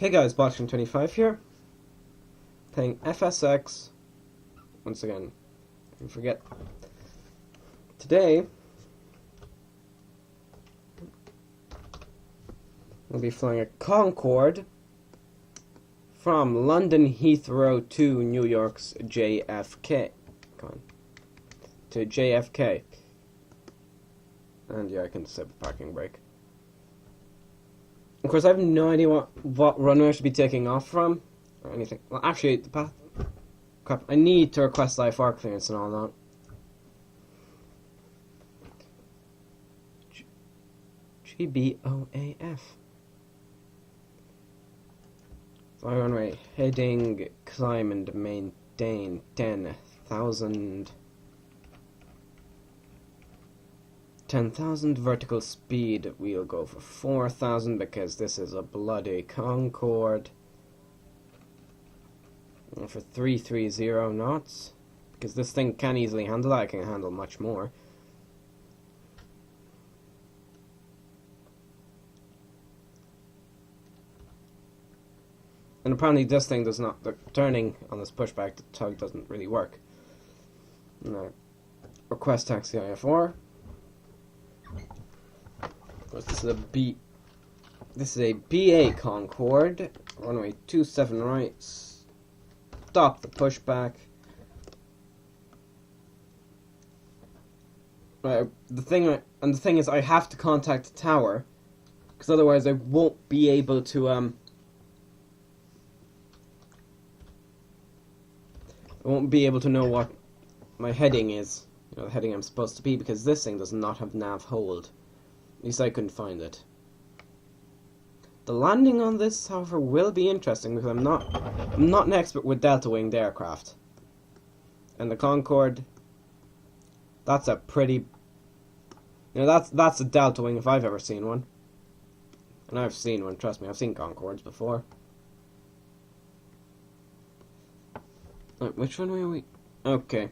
Hey guys, Boxing25 here, playing FSX, once again, I forget. Today, we'll be flying a Concorde from London Heathrow to New York's JFK. To JFK. And yeah, I can sip a parking brake. Of course, I have no idea what runway I should be taking off from, or anything. Well, actually, the path... Crap, I need to request IFR clearance and all that. GBOAF. Fly runway, heading, climb and maintain 10,000 vertical speed. We'll go for 4,000 because this is a bloody Concorde. And for 330 knots, because this thing can easily handle that. I can handle much more. And apparently this thing does not, the turning on this pushback, the tug doesn't really work. No. Request taxi IFR. This is a BA Concorde, runway 27 right, stop the pushback. The thing is I have to contact the tower, because otherwise I won't be able to, I won't be able to know what my heading is, the heading I'm supposed to be, because this thing does not have nav hold. At least I couldn't find it. The landing on this, however, will be interesting because I'm not an expert with delta winged aircraft. And the Concorde, that's a pretty, that's a delta wing if I've ever seen one. And I've seen one, trust me, I've seen Concordes before. Right, which one are we? Okay,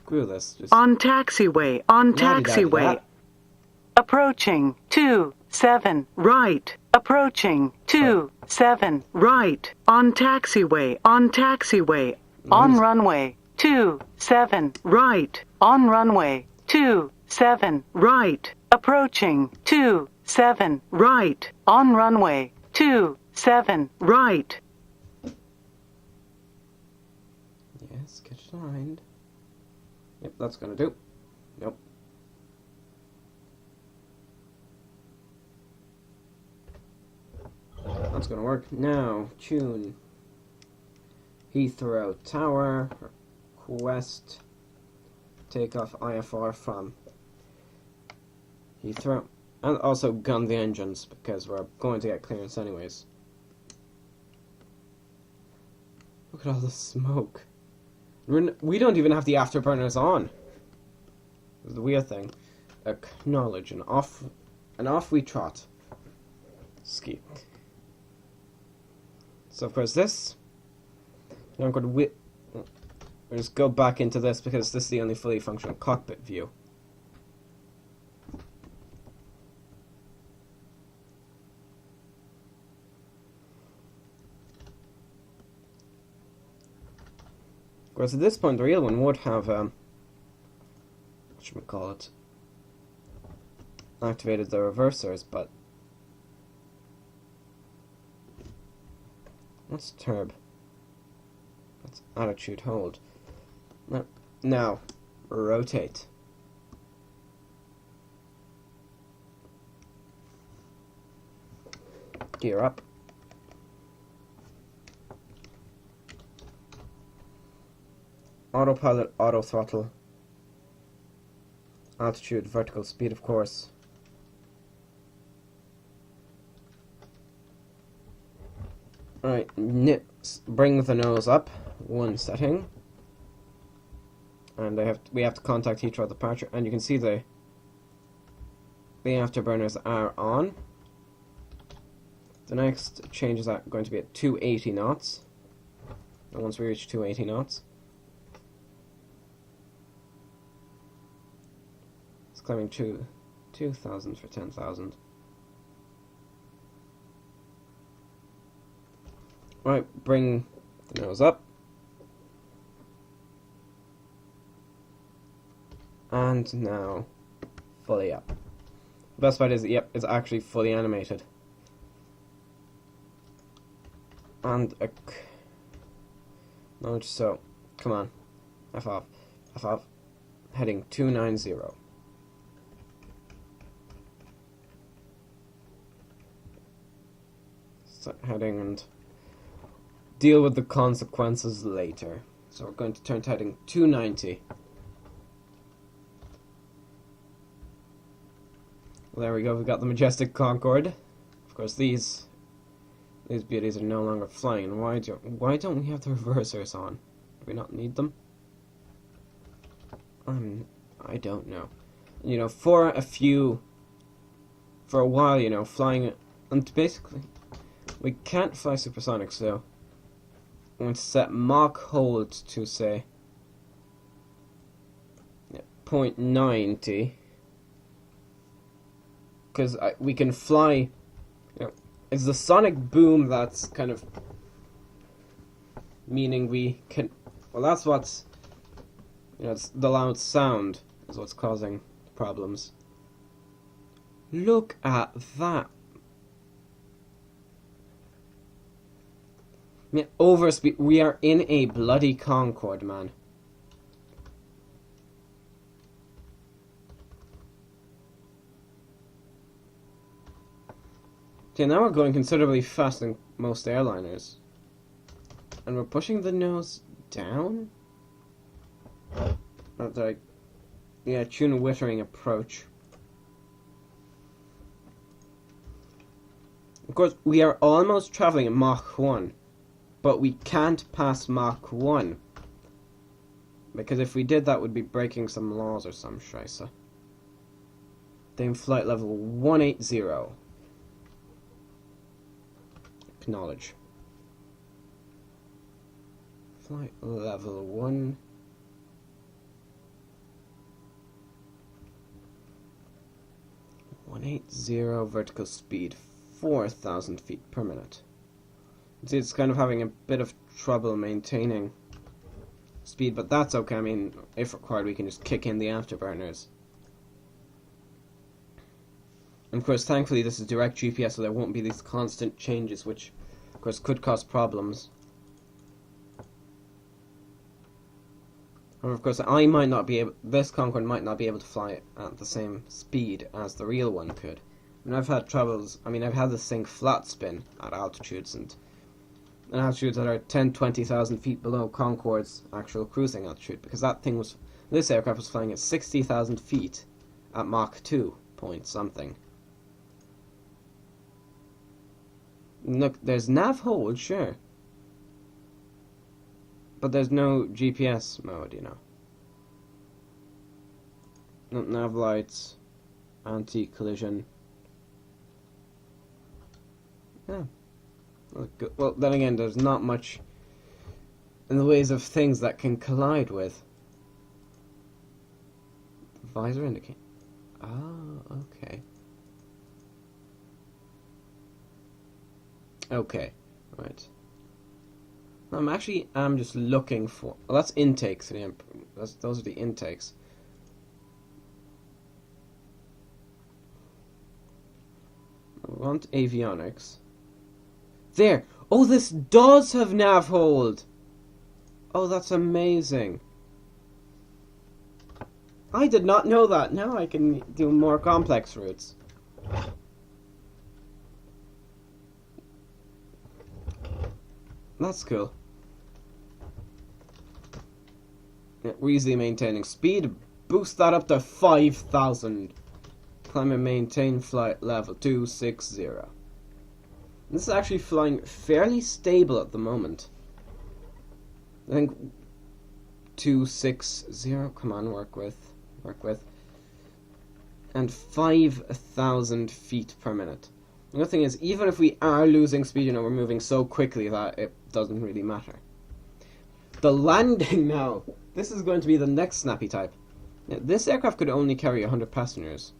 screw this. Just on taxiway, Approaching 27 right. Approaching 27 right. On taxiway. Nice. On runway 27 right. On runway 27 right. Approaching 27 right. On runway 27 right. Yes, catch the line. Yep, that's gonna do. Nope. That's gonna work. Now, tune. Heathrow Tower. Request. Takeoff IFR from Heathrow. And also gun the engines, because we're going to get clearance anyways. Look at all the smoke. We don't even have the afterburners on. This is the weird thing. Acknowledge, and off we trot. Ski. So of course this, I'm going to we'll just go back into this because this is the only fully functional cockpit view. Of course at this point the real one would have, what should we call it, activated the reversers, but what's turb? That's attitude hold. Now, rotate. Gear up. Autopilot, auto throttle. Altitude, vertical speed, of course. Right, bring the nose up, one setting, and we have to contact Heathrow departure, and you can see the afterburners are on. The next change is going to be at 280 knots, and once we reach 280 knots, it's climbing 2,000 for 10,000. Right, bring the nose up. And now, fully up. The best part is, yep, it's actually fully animated. And a notch, so, come on. F off. F off. Heading 290. Start heading and deal with the consequences later. So we're going to turn to heading 290. Well, there we go, we've got the majestic Concorde. Of course, these beauties are no longer flying. And why don't we have the reversers on? Do we not need them? I don't know. You know, for a while, you know, flying, and basically, we can't fly supersonic, so I'm going to set Mach hold to, say, 0.90, because we can fly, you know, it's the sonic boom that's kind of meaning we can, well, that's what's, you know, it's the loud sound is what's causing problems. Look at that. I mean, overspeed. We are in a bloody Concorde, man. Okay, now we're going considerably faster than most airliners. And we're pushing the nose down? That's like, yeah, tune wittering approach. Of course, we are almost traveling at Mach 1. But we can't pass Mach 1. Because if we did, that would be breaking some laws or some scheisse. Then flight level 180. Acknowledge. Flight level 1. Vertical speed 4,000 feet per minute. See, it's kind of having a bit of trouble maintaining speed, but that's okay. I mean, if required, we can just kick in the afterburners. And of course, thankfully, this is direct GPS, so there won't be these constant changes, which, of course, could cause problems. Or, of course, this Concorde might not be able to fly at the same speed as the real one could. And I've had troubles. I mean, I've had this thing flat spin at altitudes and altitudes that are 10-20,000 feet below Concorde's actual cruising altitude, because this aircraft was flying at 60,000 feet at Mach 2 point something. Look, there's nav hold, sure, but there's no GPS mode, you know. No nav lights, anti-collision. Yeah. Well, then again, there's not much in the ways of things that can collide with. Visor indicate. Oh, okay. Okay, right. I'm just looking for. Well, that's intakes. Those are the intakes. I want avionics. There! Oh, this does have nav hold! Oh, that's amazing. I did not know that. Now I can do more complex routes. That's cool. Yeah, we're easily maintaining speed. Boost that up to 5,000. Climb and maintain flight level 260. This is actually flying fairly stable at the moment. I think 260, come on, work with. And 5,000 feet per minute. The good thing is, even if we are losing speed, you know, we're moving so quickly that it doesn't really matter. The landing now. This is going to be the next snappy type. Now, this aircraft could only carry 100 passengers.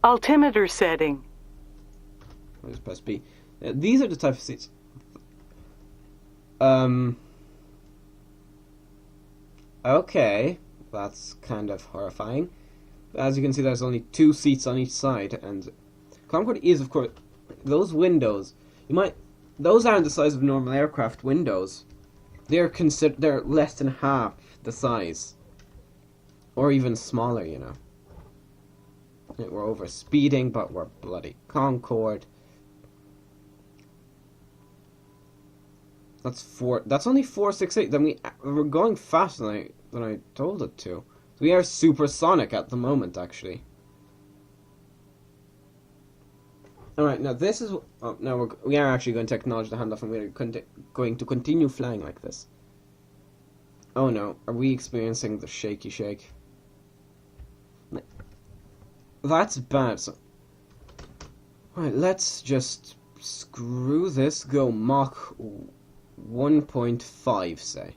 Altimeter setting. I'll just press B. These are the type of seats. Okay, that's kind of horrifying. As you can see, there's only 2 seats on each side, and Concorde is, of course, those windows. Those aren't the size of normal aircraft windows. They're less than half the size, or even smaller. You know, we're over speeding, but we're bloody Concorde. That's only 468. Then we're going faster than I told it to. We are supersonic at the moment, actually. Alright, now this is... Oh, now we are actually going to acknowledge the handoff, and we're going to continue flying like this. Oh no, are we experiencing the shaky shake? That's bad. So, alright, let's just screw this, go Mach 1.5, say.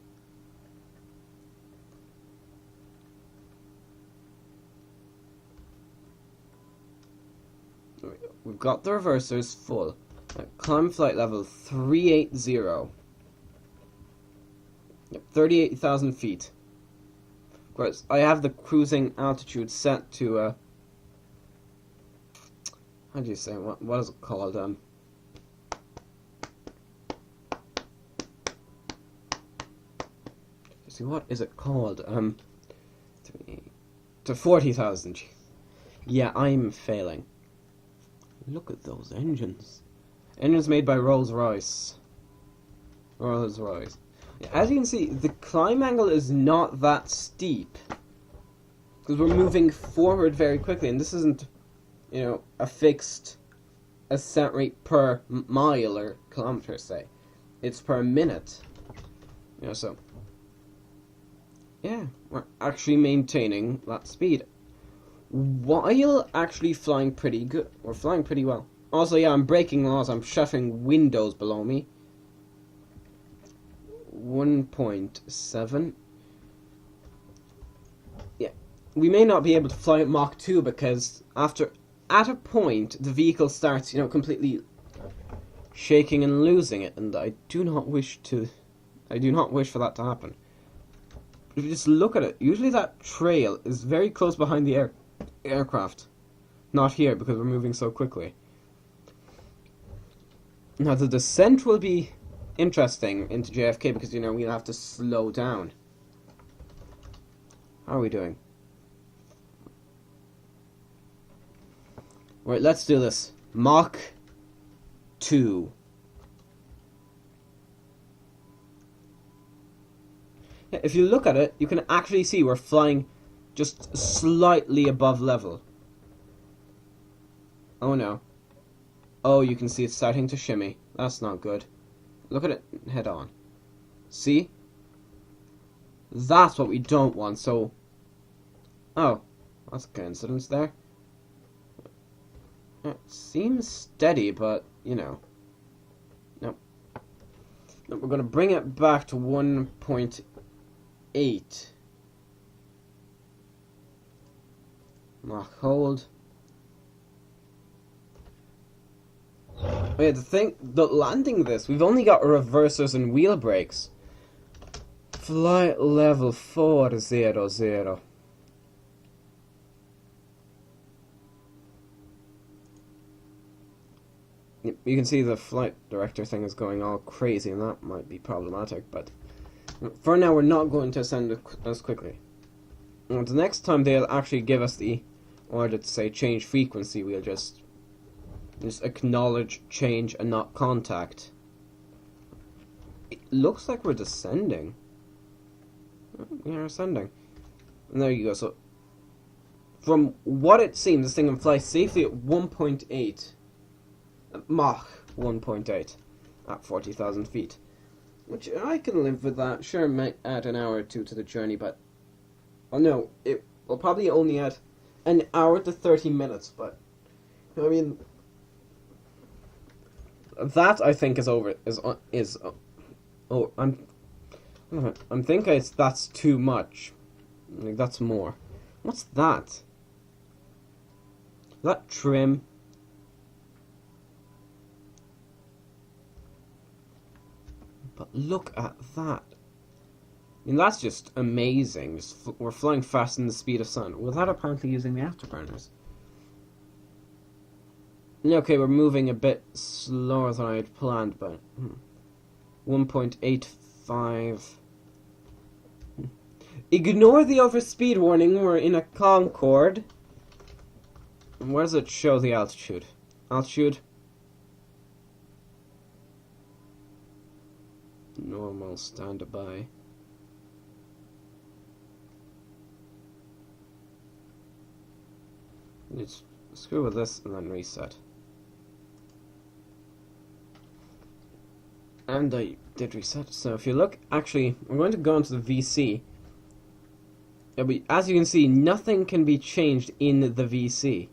We've got the reversers full. Climb flight level 380. Yep, 38,000 feet. Of course, I have the cruising altitude set to, how do you say, what is it called, see, what is it called, to 40,000. Yeah, I'm failing. Look at those engines. Engines made by Rolls-Royce. Rolls-Royce. As you can see, the climb angle is not that steep. Because we're moving forward very quickly, and this isn't, you know, a fixed ascent rate per mile or kilometer, say. It's per minute. You know, so... yeah, we're actually maintaining that speed. While actually flying pretty good. We're flying pretty well. Also, yeah, I'm breaking laws. I'm shuttering windows below me. 1.7. Yeah. We may not be able to fly at Mach 2 because at a point, the vehicle starts, you know, completely shaking and losing it. And I do not wish for that to happen. If you just look at it, usually that trail is very close behind the aircraft. Not here, because we're moving so quickly. Now, the descent will be interesting into JFK, because, you know, we'll have to slow down. How are we doing? Right, let's do this. Mach 2. If you look at it, you can actually see we're flying just slightly above level. Oh no. Oh, you can see it's starting to shimmy. That's not good. Look at it head on. See? That's what we don't want, so... oh, that's a coincidence there. It seems steady, but, you know. Nope. We're going to bring it back to 1.8. Mach hold. Oh yeah, landing this, we've only got reversers and wheel brakes. Flight level 400. You can see the flight director thing is going all crazy, and that might be problematic, but for now we're not going to ascend as quickly. And the next time they'll actually give us the order to say change frequency, we'll just acknowledge change and not contact. It looks like we're descending. We are ascending. And there you go. So, from what it seems, this thing can fly safely at 1.8. Mach 1.8 at 40,000 feet. Which I can live with that. Sure, it might add an hour or two to the journey, but... well, no, it will probably only add an hour to 30 minutes, but... I mean... that, I think, is over... I'm thinking that's too much. Like, that's more. What's that? Is that trim? But look at that. I mean, that's just amazing. We're flying faster than the speed of sound without apparently using the afterburners. Okay, we're moving a bit slower than I had planned, but 1.85. Ignore the overspeed warning. We're in a Concorde. And where does it show the altitude? Altitude. Normal, standby. Let's screw with this and then reset. And I did reset. So if you look, actually, I'm going to go into the VC. As you can see, nothing can be changed in the VC.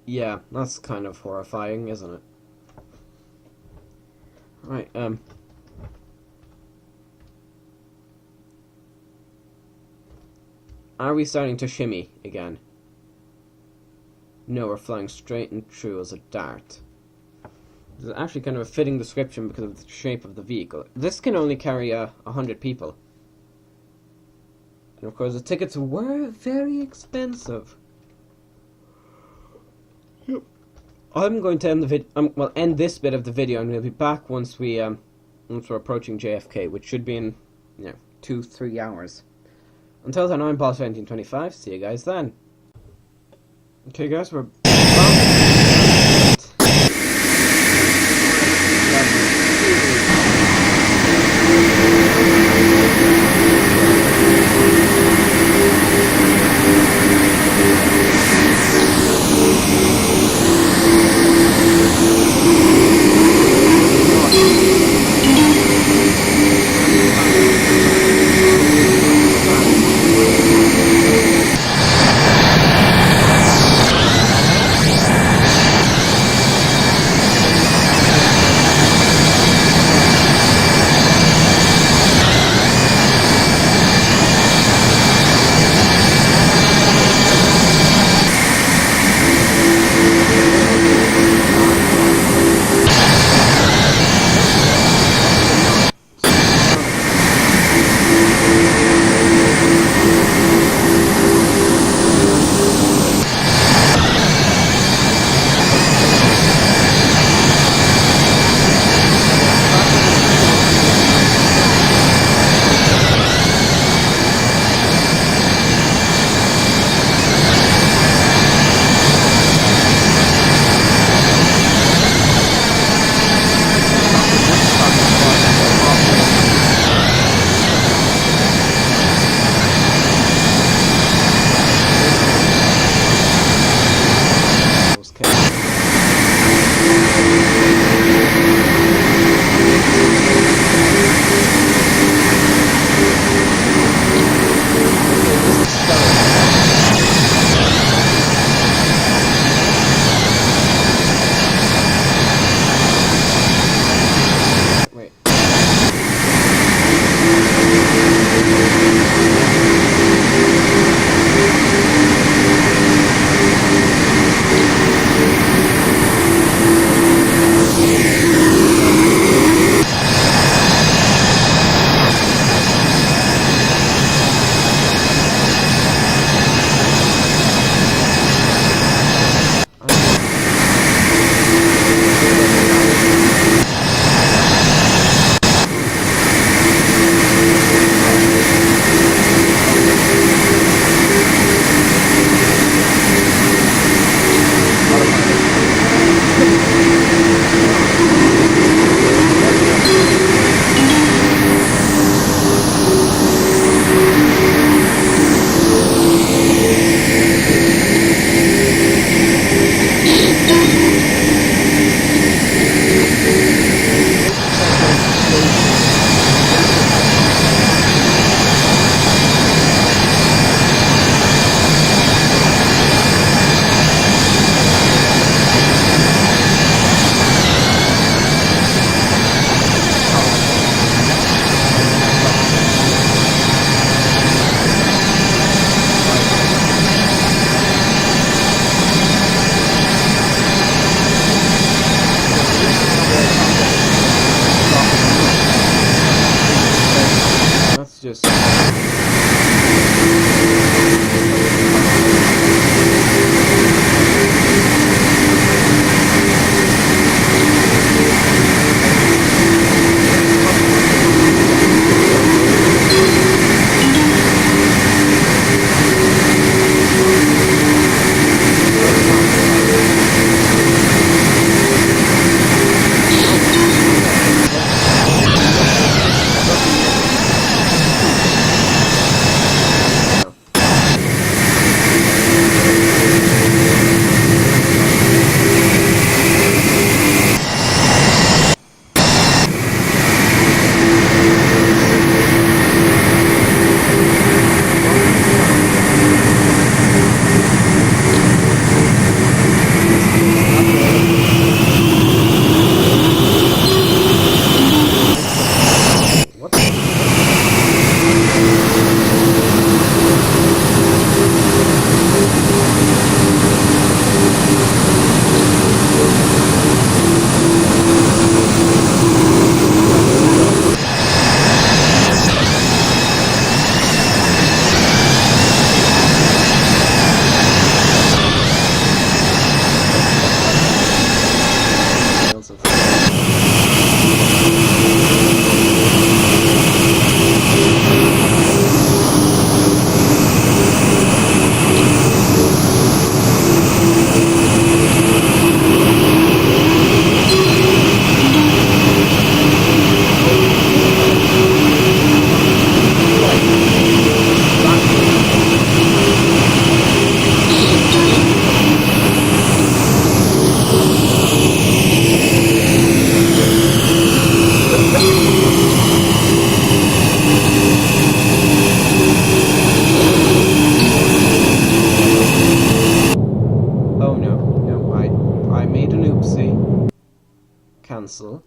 Yeah, that's kind of horrifying, isn't it? Right, are we starting to shimmy again? No, we're flying straight and true as a dart. This is actually kind of a fitting description because of the shape of the vehicle. This can only carry 100 people. And of course the tickets were very expensive. Yep. I'm going to end the end this bit of the video, and we'll be back once we're approaching JFK, which should be in 2-3 hours. Until then, I'm Boss1925. See you guys then. Okay, guys, we're back. cancel.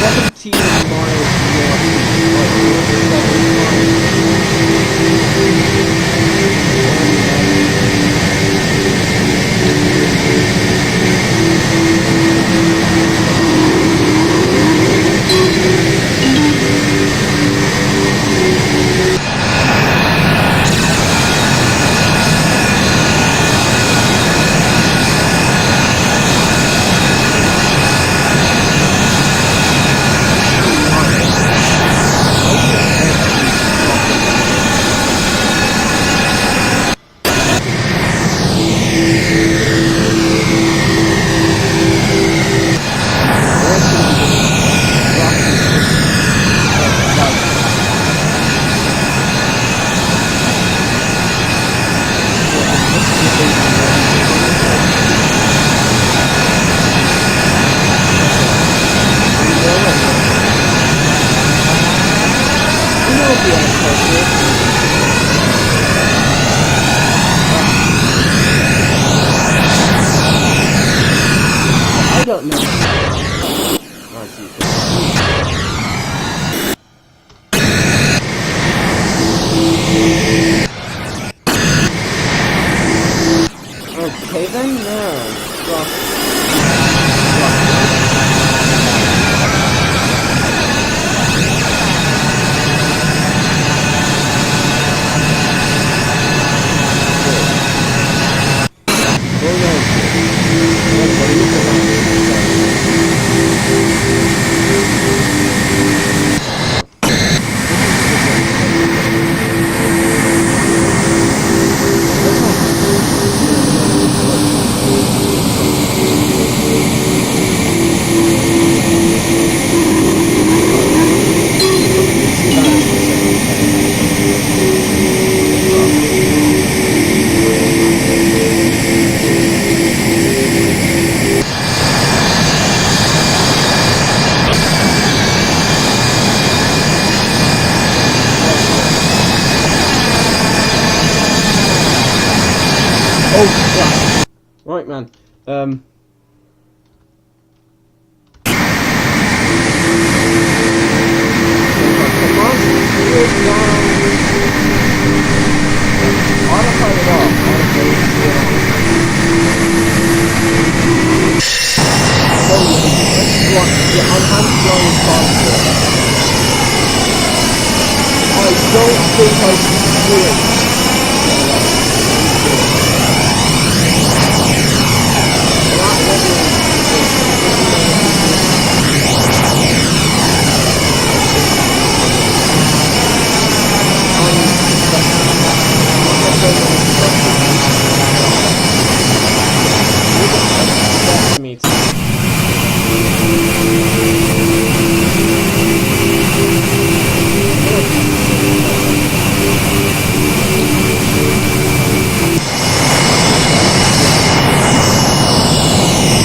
17 miles I don't know. Okay then, Right, man. I don't think I can do it.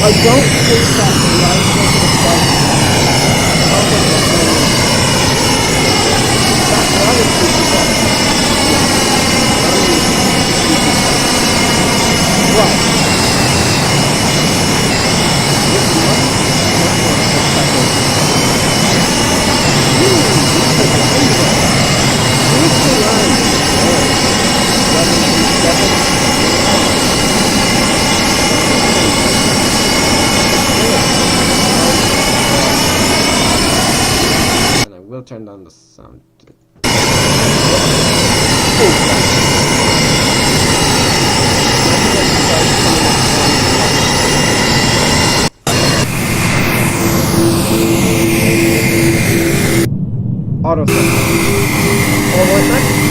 I don't think that the light turn down the sound. Auto set. All the way back.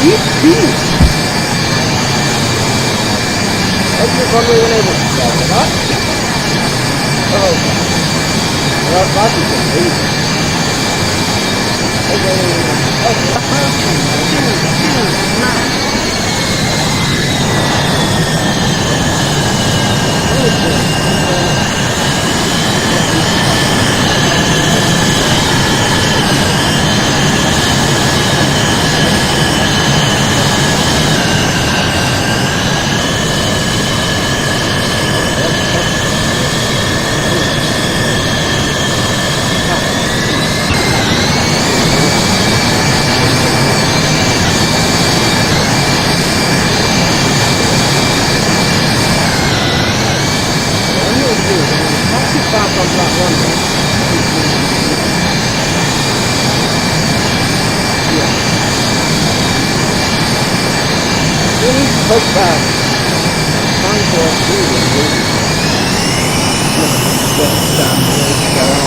beep, beep. Exit runway when able. Roger that. Oh, well, that is amazing. Push back. Concorde 2 and just stop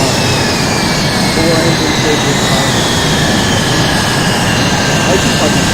four engine stages. I just fucking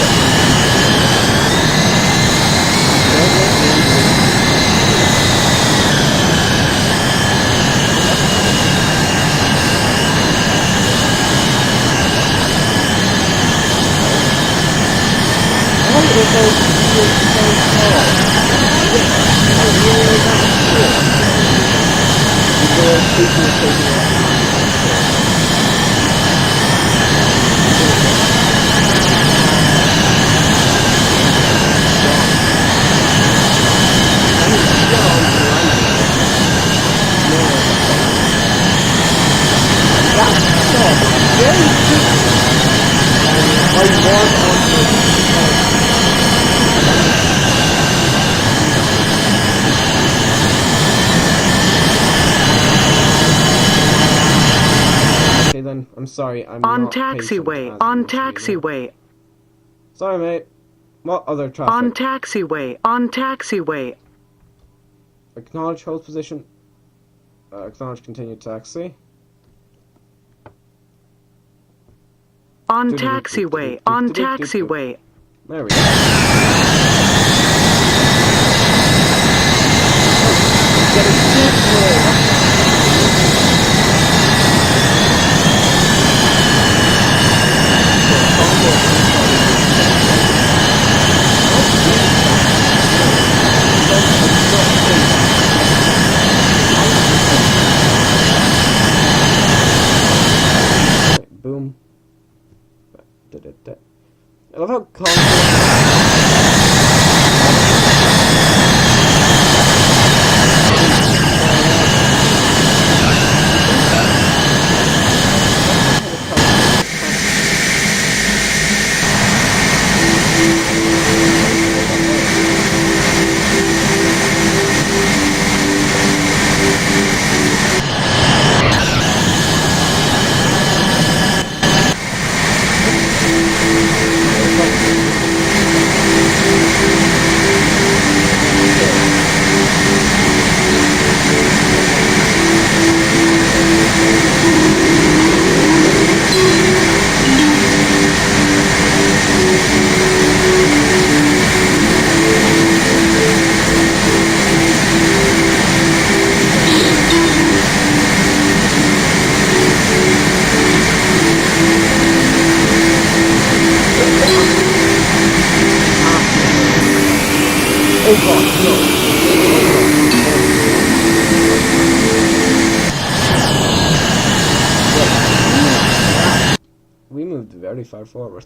Okay then, I'm sorry, I'm on not taxiway, on taxiway. Sorry mate. What other traffic? On taxiway, on taxiway. Acknowledge hold position. Acknowledge continued taxi. On taxiway, on taxiway. There we go. Get a boom. I love how we moved very far forward.